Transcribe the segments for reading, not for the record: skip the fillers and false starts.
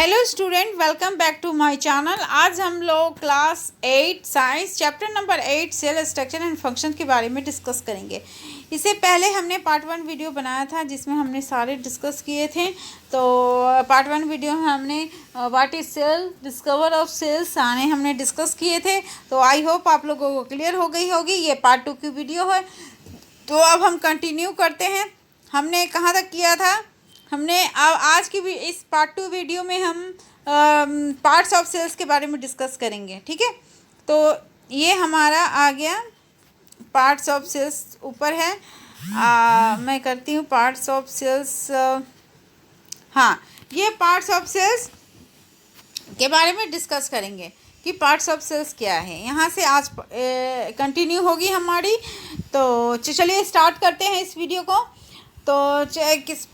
Hello student, welcome back to my channel. आज हम लोग class 8 science chapter number 8 cell structure and function के बारे में डिस्कस करेंगे। इससे पहले हमने पार्ट 1 वीडियो बनाया था जिसमें हमने सारे डिस्कस किए थे। तो पार्ट 1 वीडियो में हमने what is cell, discover of cells सारे हमने डिस्कस किए थे। तो आई होप आप लोगों को क्लियर हो गई होगी। ये पार्ट 2 की वीडियो है। तो अब हम कंटिन्यू करते हैं। हमने कहाँ तक किया था? हमने अब आज की भी इस पार्ट 2 वीडियो में हम पार्ट्स ऑफ सेल्स के बारे में डिस्कस करेंगे। ठीक है, तो ये हमारा आ गया पार्ट्स ऑफ सेल्स ऊपर है। मैं करती हूँ पार्ट्स ऑफ सेल्स। हाँ, ये पार्ट्स ऑफ सेल्स के बारे में डिस्कस करेंगे कि पार्ट्स ऑफ सेल्स क्या है। यहाँ से आज कंटिन्यू होगी हमारी। तो चलिए स्टार्ट करते हैं इस वीडियो को। तो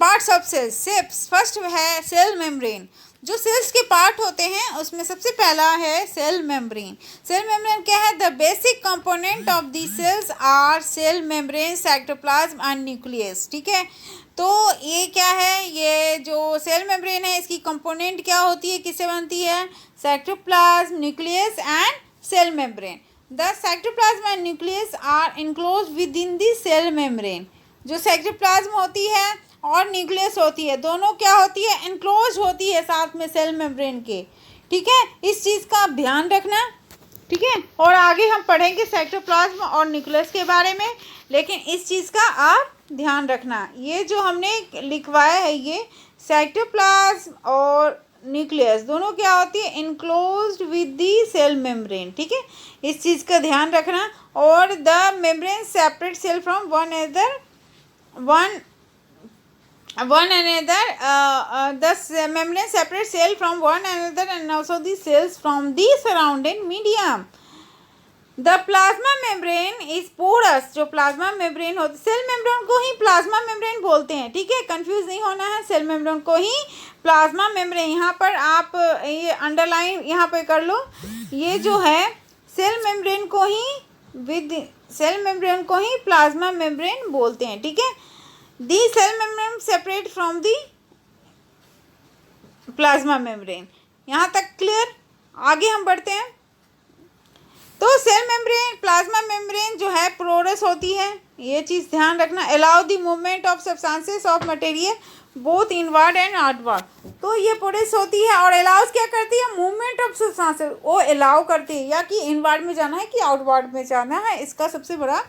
पार्ट्स ऑफ सेल्स, फर्स्ट है सेल मेम्ब्रेन। जो सेल्स के पार्ट होते हैं उसमें सबसे पहला है सेल मेम्ब्रेन। सेल मेम्ब्रेन क्या है? The basic component of the cells are cell membrane, cytoplasm and nucleus. ठीक है, तो ये क्या है? ये जो सेल मेम्ब्रेन है इसकी कंपोनेंट क्या होती है, किससे बनती है? Cytoplasm, nucleus and cell membrane. The cytoplasm and nucleus are enclose within the cell membrane. जो साइटोप्लाज्म होती है और न्यूक्लियस होती है, दोनों क्या होती है? इनक्लोज होती है साथ में सेल मेम्ब्रेन के। ठीक है, इस चीज़ का आप ध्यान रखना। ठीक है, और आगे हम पढ़ेंगे साइटोप्लाज्म और न्यूक्लियस के बारे में, लेकिन इस चीज़ का आप ध्यान रखना। ये जो हमने लिखवाया है, ये साइटोप्लाज्म और न्यूक्लियस दोनों क्या होती है? Enclosed with the cell membrane. ठीक है, इस चीज़ का ध्यान रखना। और the membrane separate cell from one another, the membrane separates cell from one another and also the cells from the surrounding medium. The plasma membrane is porous. जो plasma membrane होती, सेल मेम्ब्रेन को ही plasma membrane बोलते हैं। ठीक है, confuse नहीं होना है, सेल मेम्ब्रेन को ही प्लाज्मा मेम्ब्रेन। यहाँ पर आप ये अंडरलाइन यहाँ पे कर लो। ये जो है सेल मेम्ब्रेन को ही प्लाज्मा मेम्ब्रेन बोलते हैं। ठीक है, the cell membrane separate from the plasma membrane. यहाँ तक क्लियर? आगे हम बढ़ते हैं। तो सेल मेम्ब्रेन, प्लाज्मा मेम्ब्रेन जो है पोरस होती है, ये चीज़ ध्यान रखना। Allow the movement of substances of material both inward and outward. तो ये पोरस होती है और अलाउज क्या करती है? मूवमेंट ऑफ सब्सटेंसेस वो अलाउ करती है, या कि इनवर्ड में जाना है कि आउटवर्ड में जाना है, इसका सबसे बड़ा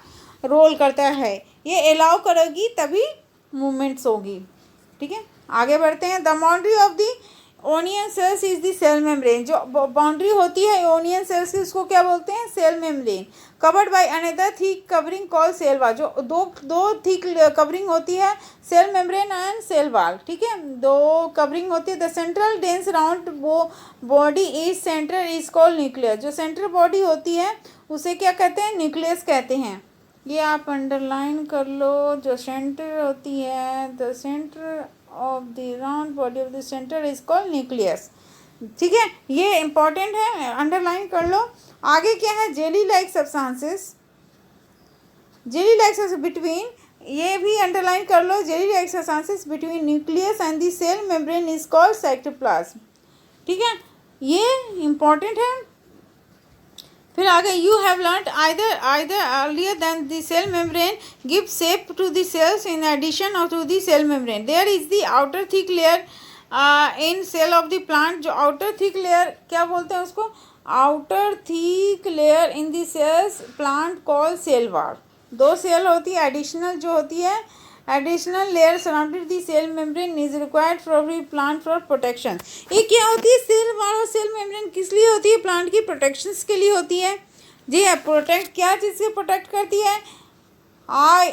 रोल करता है। ये अलाउ करेगी तभी मूवमेंट्स होगी। ठीक है, आगे बढ़ते हैं। The boundary of the onion cells is the cell membrane. जो बाउंड्री होती है ओनियन सेल्स की, उसको क्या बोलते हैं? Cell membrane. Covered by another thick covering called cell wall. जो दो थिक कवरिंग होती है, cell membrane and cell wall. ठीक है, दो कवरिंग होती है। The central dense round body is center is called nucleus. जो सेंट्रल बॉडी होती है उसे क्या कहते हैं? न्यूक्लियस कहते हैं। ये आप अंडरलाइन कर लो। जो सेंटर होती है, the centre of the round body of the centre is called nucleus. ठीक है, ये इंपॉर्टेंट है, अंडरलाइन कर लो। आगे क्या है? Jelly like substances, jelly like between, ये भी अंडरलाइन कर लो। Jelly like substances between nucleus and the cell membrane is called cytoplasm. ठीक है, ये इंपॉर्टेंट है। फिर आगे you have learned either earlier than the cell membrane give shape to the cells in addition to the cell membrane. There is the outer thick layer in cell of the plant. जो outer thick layer क्या बोलते हैं उसको? Outer thick layer in the cells plant call cell wall. दो cell होती है, additional जो होती है, additional layer surrounded the cell membrane is required for the plant for protection. ये क्या होती है? सेल वॉल और सेल मेम्ब्रेन किस लिए होती है? प्लांट की प्रोटेक्शंस के लिए होती है। जी हाँ, प्रोटेक्ट क्या चीज़ से प्रोटेक्ट करती है? High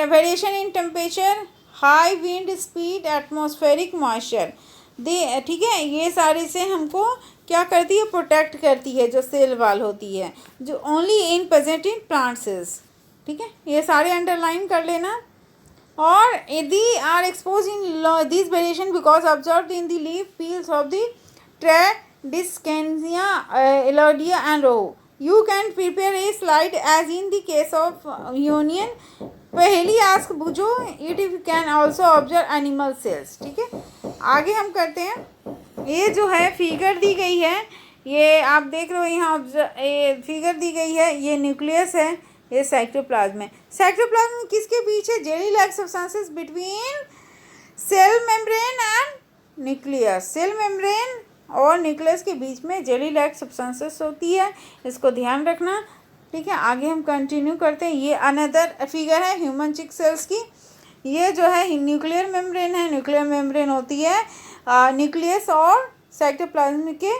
variation in temperature, high wind speed, atmospheric moisture. ठीक है, ये सारे से हमको क्या करती है? प्रोटेक्ट करती है। जो सेल वॉल होती है, जो only in present in plant cells. ठीक है, ये सारे अंडरलाइन कर लेना। और यदि are expose in this variation because observe in the leaf peels of the Tradescantia, Elodea and Rhoeo. You can prepare a slide as in the case of union. पहली ask बुझो it if can also observe animal cells. ठीक है, आगे हम करते हैं। ये जो है फिगर दी गई है, ये आप देख रहे हो यहाँ ये फिगर दी गई है, ये न्यूक्लियस है, ये साइटोप्लाज्म है। साइटोप्लाज्म किसके बीच है? Jelly like substances between cell membrane and nucleus. Cell membrane और न्यूक्लियस के बीच में जेली लाइक सब्सटेंसेस होती है, इसको ध्यान रखना। ठीक है, आगे हम कंटिन्यू करते हैं। ये अनदर फिगर है ह्यूमन चिक सेल्स की। ये जो है न्यूक्लियर मेम्ब्रेन है, न्यूक्लियर मेम्ब्रेन होती है न्यूक्लियस और साइटोप्लाज्म के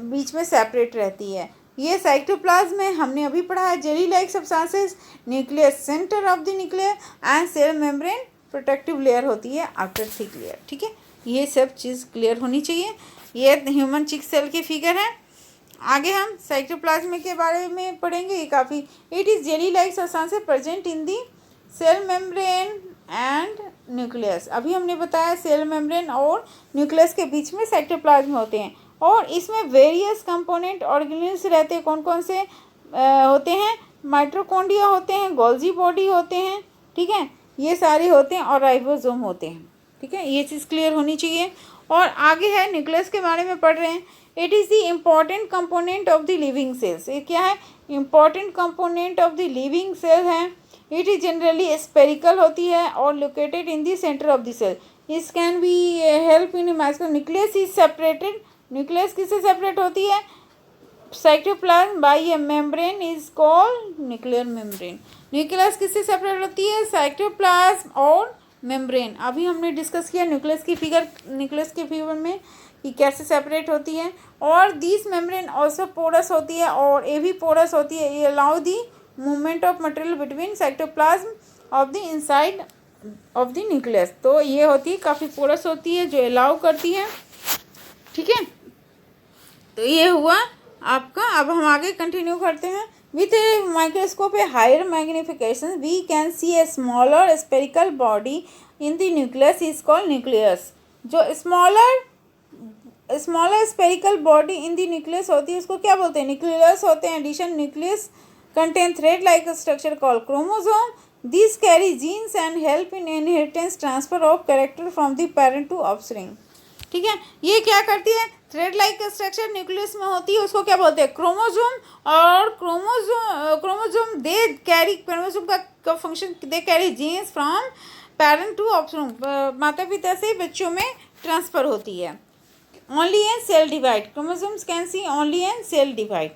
बीच में सेपरेट रहती है। ये साइटोप्लाज्म में हमने अभी पढ़ा है jelly like substances, nucleus center of the nuclear and cell membrane protective layer होती है आफ्टर थिक लेयर। ठीक है, ये सब चीज़ क्लियर होनी चाहिए। ये ह्यूमन चिक सेल की फिगर है। आगे हम साइटोप्लाज्म के बारे में पढ़ेंगे। ये काफ़ी it is jelly like substances present in the cell membrane and nucleus. अभी हमने बताया सेल मेम्ब्रेन और न्यूक्लियस के बीच में साइटोप्लाज्म होते हैं और इसमें वेरियस कंपोनेंट ऑर्गेनेल्स रहते हैं। कौन कौन से होते हैं? माइटोकॉन्ड्रिया होते हैं, गोल्जी बॉडी होते हैं, ठीक है, ये सारे होते हैं और राइबोसोम होते हैं। ठीक है, ये चीज़ क्लियर होनी चाहिए। और आगे है न्यूक्लियस के बारे में पढ़ रहे हैं। It is the important component of the living cells. ये क्या है? Important component of the living cell है। इट इज जनरली स्पेरिकल होती है और located in the centre of the cell. Is can be help in imagine. Nucleus is separated. Nucleus किससे separate होती है? Cytoplasm by a membrane is called nuclear membrane. Nucleus किससे separate होती है? Cytoplasm और मेम्ब्रेन। अभी हमने डिस्कस किया न्यूक्लियस की फिगर में कि कैसे सेपरेट होती है। और दिस मेम्ब्रेन ऑल्सो पोरस होती है और ये भी पोरस होती है। ये allow the movement of material between cytoplasm of the inside of the nucleus. तो ये होती है काफ़ी पोरस होती है जो अलाउ करती है। ठीक है, तो ये हुआ आपका। अब हम आगे कंटिन्यू करते हैं। With a microscope a higher magnification we can see a smaller spherical body in the nucleus is called nucleus. जो smaller spherical body in the nucleus होती है उसको क्या बोलते हैं? न्यूक्लियस होते हैं। Addition nucleus contain thread-like structure called chromosome. These carry genes and help in inheritance transfer of character from the parent to offspring. ठीक है, ये क्या करती है? थ्रेड लाइक स्ट्रक्चर न्यूक्लियस में होती है, उसको क्या बोलते हैं? क्रोमोजोम। और क्रोमोजोम दे कैरी, क्रोमोजोम का function they carry genes from parent to offspring, माता पिता से बच्चों में ट्रांसफर होती है। Only an cell divide. Chromosomes can see only an cell divide.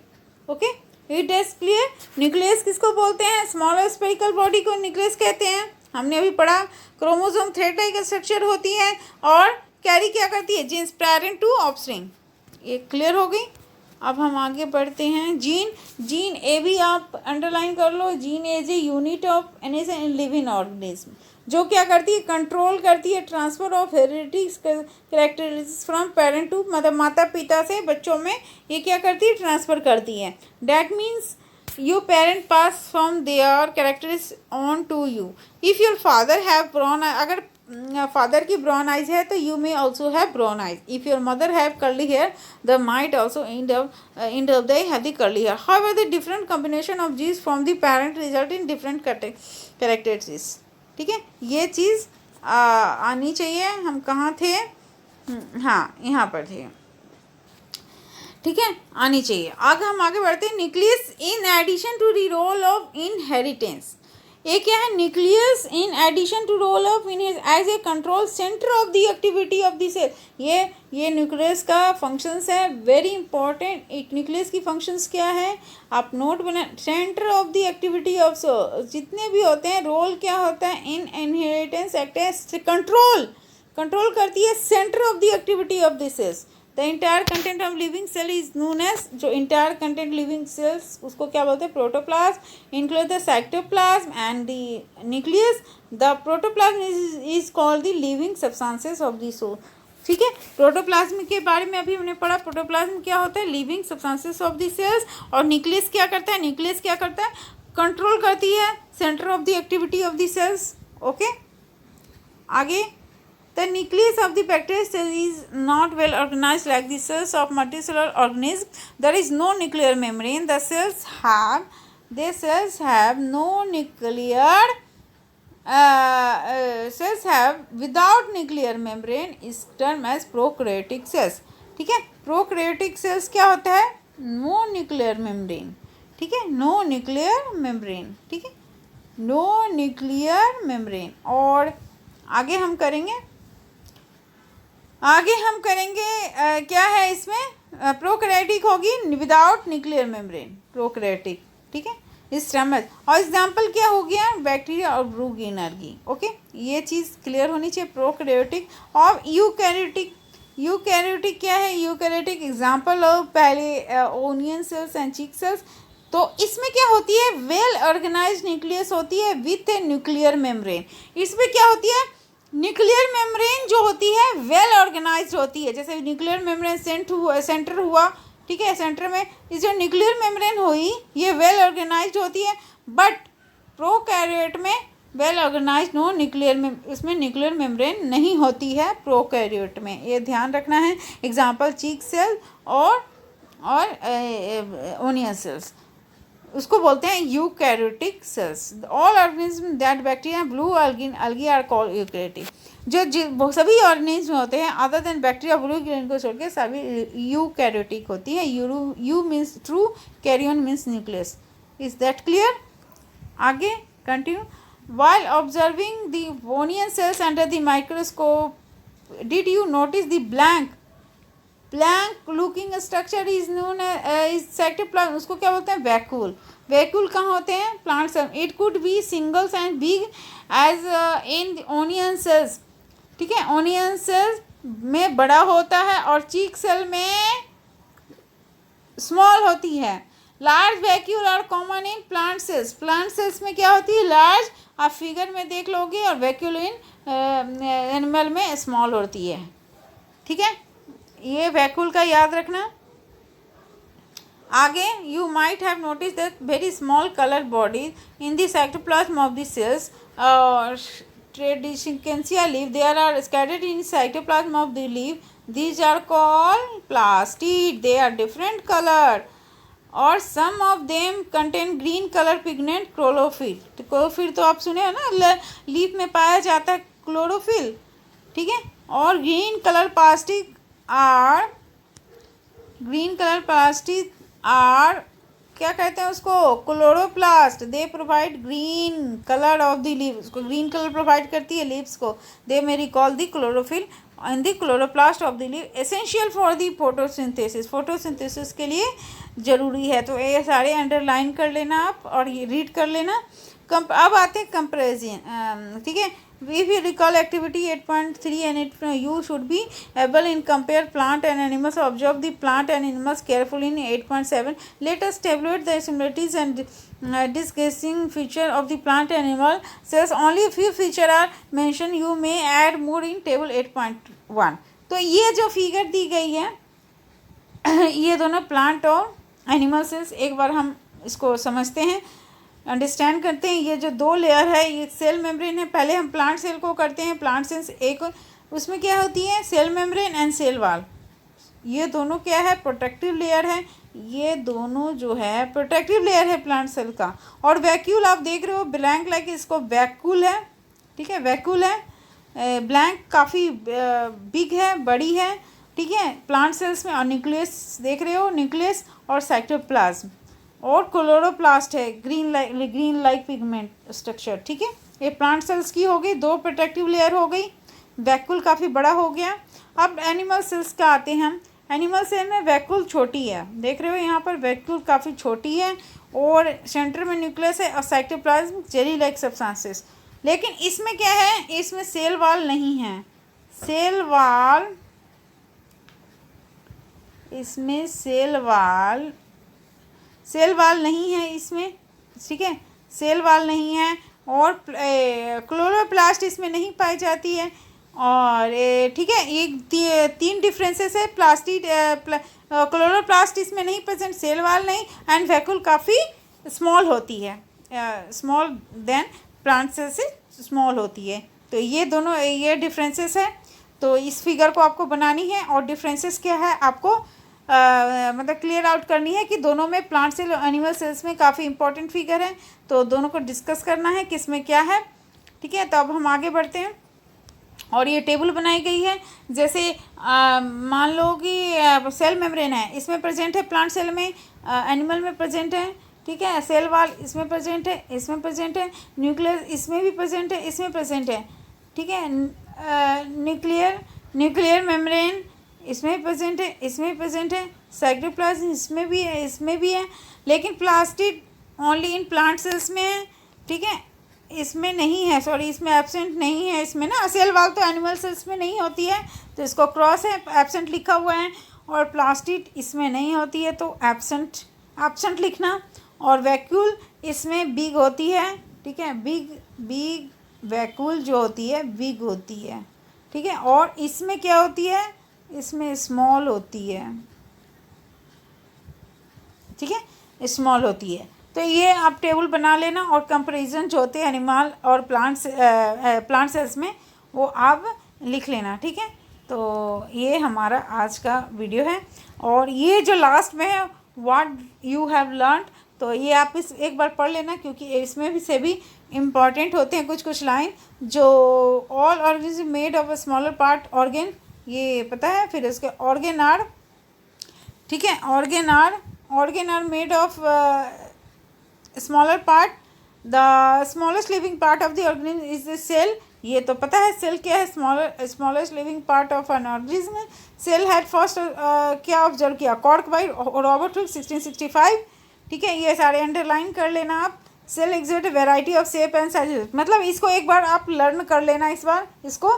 Okay, it is clear. Nucleus किसको बोलते हैं? स्मॉलर स्पेरिकल बॉडी को न्यूक्लियस कहते हैं। हमने अभी पढ़ा क्रोमोसोम थ्रेड लाइक स्ट्रक्चर होती है और कैरी क्या करती है? Genes parent to offspring. ये क्लियर हो गई। अब हम आगे बढ़ते हैं। जीन ए भी आप अंडरलाइन कर लो। Gene as a unit of an living organism, जो क्या करती है? कंट्रोल करती है transfer of heredity characteristics from parent to, मतलब माता पिता से बच्चों में ये क्या करती है? ट्रांसफ़र करती है। That means your parent pass from their characteristics on to you. If your father have brown eye, अगर फादर की ब्राउन आइज है तो you may also have brown eyes. If your mother have curly hair the might also end of they have the curly hair. However, the different combination of genes from the parent result in different characteristics. ठीक है, ये चीज़ आनी चाहिए. हम कहाँ थे? हाँ, यहाँ पर थे. ठीक है, आनी चाहिए. हम आगे बढ़ते हैं. Nucleus in addition to the role of inheritance. ये क्या है? Nucleus in addition to role of as a control center of the activity of the cell. ये न्यूक्लियस का फंक्शंस है, वेरी इंपॉर्टेंट. एक न्यूक्लियस की फंक्शंस क्या है आप नोट बना. Center of the activity of जितने भी होते हैं रोल क्या होता है? In inheritance act as control करती है center of the activity of the cells. The entire content of living cell is known as, जो इंटायर कंटेंट लिविंग सेल्स उसको क्या बोलते हैं? Protoplasm. Include the cytoplasm and the nucleus. The protoplasm is called the living substances of the soul. ठीक है, protoplasm के बारे में अभी हमने पढ़ा. प्रोटोप्लाज्म क्या होता है? Living substances of the cells. और न्यूक्लियस क्या करता है? न्यूक्लियस क्या करता है? कंट्रोल करती है center of the activity of the cells. Okay, आगे. The nucleus of the bacterial cell is not well organized like the cells of multicellular organisms. There is no nuclear membrane. The cells have no nuclear cells have without nuclear membrane is termed as prokaryotic cells. ठीक है, prokaryotic cells क्या होता है? No nuclear membrane. ठीक है, no nuclear membrane. ठीक है, no nuclear membrane. और आगे हम करेंगे क्या है इसमें? प्रोकैरियोटिक होगी विदाउट न्यूक्लियर मेम्ब्रेन, प्रोकैरियोटिक. ठीक है, इस टर्म में. और एग्जाम्पल क्या हो गया? बैक्टीरिया और ब्रू ग्रीन एल्गी. ओके, ये चीज़ क्लियर होनी चाहिए. प्रोकैरियोटिक और यूकैरियोटिक. यूकैरियोटिक क्या है? यूकैरियोटिक एग्जाम्पल ऑफ पहले onion cells and cheek cells. तो इसमें क्या होती है? वेल ऑर्गेनाइज्ड न्यूक्लियस होती है विथ ए न्यूक्लियर मेम्ब्रेन. इसमें क्या होती है? न्यूक्लियर मेम्ब्रेन जो होती है वेल ऑर्गेनाइज्ड होती है. जैसे न्यूक्लियर मेम्ब्रेन सेंटर हुआ. ठीक है, सेंटर में इस जो न्यूक्लियर मेम्ब्रेन हुई ये वेल ऑर्गेनाइज्ड होती है. बट प्रोकैरियोट में वेल ऑर्गेनाइज्ड नो न्यूक्लियर में इसमें न्यूक्लियर मेम्ब्रेन नहीं होती है प्रोकैरियोट में. ये ध्यान रखना है. एग्जांपल चीक सेल और ओनियन सेल्स, उसको बोलते हैं eukaryotic cells. All organism that bacteria blue algae are called eukaryotic. जो सभी ऑर्गेनिज्म होते हैं other than bacteria blue green को छोड़ के सभी यूकैरियोटिक होती है. Eu means true, karyon means nucleus. Is that clear? आगे continue. While observing the onion cells under the microscope, did you notice the blank looking structure is known as cytoplasm? उसको क्या बोलते हैं? वैक्यूल. वैक्यूल कहाँ होते हैं? Plant cell. It could be singles and big as in onion cells. ठीक है, onion sales में बड़ा होता है और चीक सेल में स्मॉल होती है. Large vacuole are common in plant cells. Plant cells में क्या होती है? लार्ज. आप फिगर में देख लोगे. और वैक्यूल इन एनिमल में स्मॉल होती है. ठीक है, ये वैक्यूल का याद रखना. आगे you might have notice that very small colour bodies in the cytoplasm of the cells. Tradescantia leaf there are scattered in cytoplasm of the leaf. These are called plastid. They are different colour और some of them contain green colour pigment chlorophyll. तो chlorophyll तो आप सुने हो ना, leaf में पाया जाता है क्लोरोफिल. ठीक है, और ग्रीन कलर प्लास्टिक आर क्या कहते हैं उसको? Chloroplast. They provide green colour of the leave. उसको ग्रीन कलर प्रोवाइड करती है लीव्स को. They may recall the chlorophyll and the chloroplast of the leave essential for the photosynthesis. Photosynthesis के लिए ज़रूरी है. तो ये सारे अंडरलाइन कर लेना आप और ये रीड कर लेना. अब आते हैं कंपेरिजन. ठीक है, if you recall activity 8.3 and you should be able in compare plant and animals. Observe the plant and animals carefully in 8.7. Let us evaluate the similarities and discussing feature of the plant and animal cells. Only a few features are mentioned. You may add more in table 8.1. तो ये जो figure दी गई है ये दोनों plant और animal cells. एक बार हम इसको समझते हैं, अंडरस्टैंड करते हैं. ये जो दो लेयर है ये सेल मेम्ब्रेन है. पहले हम प्लांट सेल को करते हैं. प्लांट सेल्स एक उसमें क्या होती है? Cell membrane and cell wall. ये दोनों क्या है? प्रोटेक्टिव लेयर है. ये दोनों जो है प्रोटेक्टिव लेयर है प्लांट सेल का. और वैक्यूल आप देख रहे हो ब्लैंक लाइक, इसको वैक्यूल है. ठीक है, वैक्यूल है. ब्लैंक काफ़ी बिग है, बड़ी है. ठीक है, प्लांट सेल्स में. और न्यूक्लियस देख रहे हो, न्यूक्लियस और साइटोप्लाज्म और क्लोरोप्लास्ट है, ग्रीन लाइक पिगमेंट स्ट्रक्चर. ठीक है, ये प्लांट सेल्स की हो गई. दो प्रोटेक्टिव लेयर हो गई. वैक्यूल काफ़ी बड़ा हो गया. अब एनिमल सेल्स का आते हैं हम. एनिमल सेल में वैक्यूल छोटी है. देख रहे हो यहाँ पर वैक्यूल काफ़ी छोटी है और सेंटर में न्यूक्लियस है और साइटोप्लाज्म जेली लाइक सब्सटेंसेस. लेकिन इसमें क्या है? इसमें सेल वॉल नहीं है. इसमें सेल वॉल नहीं है इसमें. ठीक है, सेल वॉल नहीं है. और क्लोरोप्लास्ट इसमें नहीं पाई जाती है. और ठीक है, ये तीन डिफरेंसेस है. क्लोरोप्लास्ट इसमें नहीं प्रेजेंट, सेल वॉल नहीं, एंड वैक्यूल काफ़ी स्मॉल होती है. स्मॉल देन प्लांट सेल से स्मॉल होती है. तो ये दोनों ये डिफरेंसेस है. तो इस फिगर को आपको बनानी है और डिफरेंसेस क्या है आपको मतलब क्लियर आउट करनी है कि दोनों में प्लांट सेल और एनिमल सेल्स में काफ़ी इंपॉर्टेंट फिगर है. तो दोनों को डिस्कस करना है किस में क्या है. ठीक है, तो अब हम आगे बढ़ते हैं और ये टेबल बनाई गई है। जैसे मान लो कि सेल मेम्ब्रेन है, इसमें प्रेजेंट है प्लांट सेल में, एनिमल में प्रेजेंट है, ठीक है। सेल वाल इसमें प्रेजेंट है, इसमें प्रेजेंट है। न्यूक्लियस इसमें भी प्रेजेंट है, इसमें प्रेजेंट है, ठीक है। न्यूक्लियर मेम्ब्रेन इसमें प्रेजेंट है, इसमें प्रेजेंट है। साइटोप्लाज्म इसमें भी है, इसमें भी है, लेकिन plastid only in plant cells में है, ठीक है। इसमें नहीं है, सॉरी इसमें एब्सेंट नहीं है। इसमें ना सेल वाल तो एनिमल सेल्स में नहीं होती है, तो इसको क्रॉस है, एब्सेंट लिखा हुआ है। और प्लास्टिड इसमें नहीं होती है, तो एब्सेंट लिखना। और वैक्यूल इसमें बिग होती है, ठीक है। बिग वैक्यूल जो होती है बिग होती है, ठीक है। और इसमें क्या होती है, इसमें स्मॉल होती है, ठीक है, स्मॉल होती है। तो ये आप टेबल बना लेना और कंपैरिजन जो होते हैं एनिमल और प्लांट सेल्स में वो आप लिख लेना, ठीक है। तो ये हमारा आज का वीडियो है। और ये जो लास्ट में है व्हाट यू हैव लर्नड, तो ये आप इस एक बार पढ़ लेना, क्योंकि इसमें भी से भी इम्पॉर्टेंट होते हैं कुछ लाइन। जो all organism made of a smaller part organ, ये पता है। फिर उसके ऑर्गेन आर, ठीक है, organ are made of smaller part. The smallest living part of the organism is the cell, ये तो पता है। सेल क्या है, smallest living part of an organism. Cell had first क्या ऑब्जर्व किया, कॉर्क बाय रॉबर्ट हुक 1665, ठीक है। ये सारे अंडरलाइन कर लेना आप। Cell exhibit variety of shape and size, मतलब इसको एक बार आप लर्न कर लेना इस बार इसको।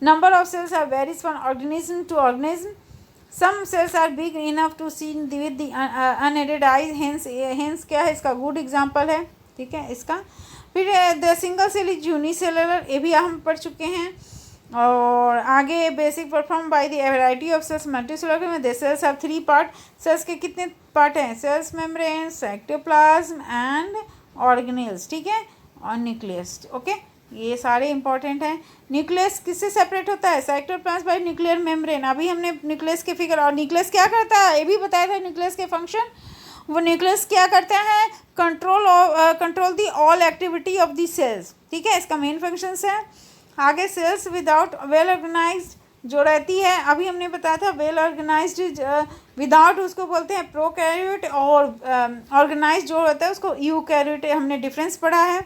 Number of cells are varies from organism to organism. Some cells are big enough to see with the unaided eyes, hence क्या है इसका गुड एग्जांपल है, ठीक है इसका। फिर the single cell is unicellular, ये भी हम पढ़ चुके हैं। और आगे basic perform by the variety of cells multicellular में the cells are 3 part. Cells के कितने पार्ट हैं, cells membrane, cytoplasm and organelles, ठीक है, और न्यूक्लियस, ओके। ये सारे इंपॉर्टेंट हैं। न्यूक्लियस किससे सेपरेट होता है, साइटोप्लाज्म बाय न्यूक्लियर मेम्ब्रेन। अभी हमने न्यूक्लियस के फिगर, और न्यूक्लियस क्या करता है ये भी बताया था, न्यूक्लियस के फंक्शन। वो न्यूक्लियस क्या करता है, control the all activity of the cells, ठीक है, इसका मेन फंक्शंस है। आगे सेल्स विदाउट वेल ऑर्गेनाइज्ड जो रहती है, अभी हमने बताया था वेल ऑर्गेनाइज्ड विदाउट उसको बोलते हैं प्रोकैरियोट, और ऑर्गेनाइज्ड जो होता है उसको यूकैरियोट, हमने डिफरेंस पढ़ा है।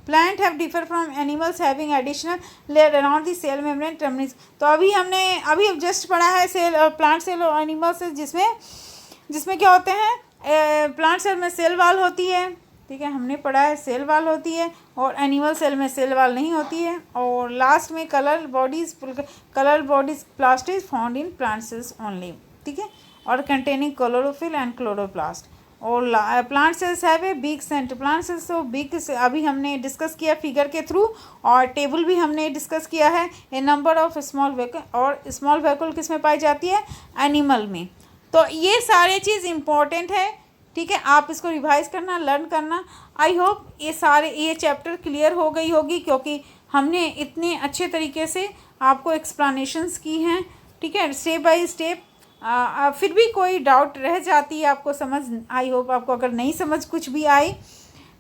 Plant have differ from animals having additional layer around the cell membrane terminus. तो अभी जस्ट पढ़ा है सेल और प्लांट सेल और एनिमल सेल, जिसमें क्या होते हैं, प्लांट सेल में सेल वाल होती है, ठीक है, हमने पढ़ा है सेल वाल होती है, और एनिमल सेल में सेल वाल नहीं होती है। और लास्ट में colour bodies plastid found in plant sales only, ठीक है, और कंटेनिंग क्लोरोफिल एंड क्लोरोप्लास्ट। और plant cells have a big centre, plant cells तो बिग अभी हमने डिस्कस किया फिगर के थ्रू, और टेबल भी हमने डिस्कस किया है। ए नंबर ऑफ स्मॉल वैक्यूल, और स्मॉल वैक्यूल किस में पाई जाती है, एनिमल में। तो ये सारे चीज़ इम्पॉर्टेंट है, ठीक है, आप इसको रिवाइज करना, लर्न करना। आई होप ये चैप्टर क्लियर हो गई होगी, क्योंकि हमने इतने अच्छे तरीके से आपको एक्सप्लेनेशंस की हैं, ठीक है, स्टेप बाय स्टेप। फिर भी कोई डाउट रह जाती है आपको समझ, आई होप आपको अगर नहीं समझ कुछ भी आई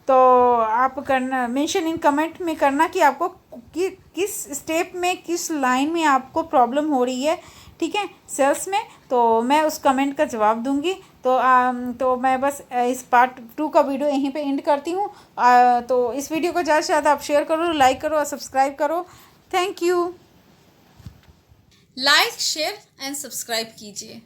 तो आप करना, मेंशन इन कमेंट में करना कि आपको किस स्टेप में, किस लाइन में आपको प्रॉब्लम हो रही है, ठीक है, सेल्स में। तो मैं उस कमेंट का जवाब दूंगी। तो मैं बस इस पार्ट 2 का वीडियो यहीं पे एंड करती हूँ। तो इस वीडियो को ज़्यादा से ज़्यादा आप शेयर करो, लाइक करो और सब्सक्राइब करो। Thank you. Like, share and subscribe कीजिए।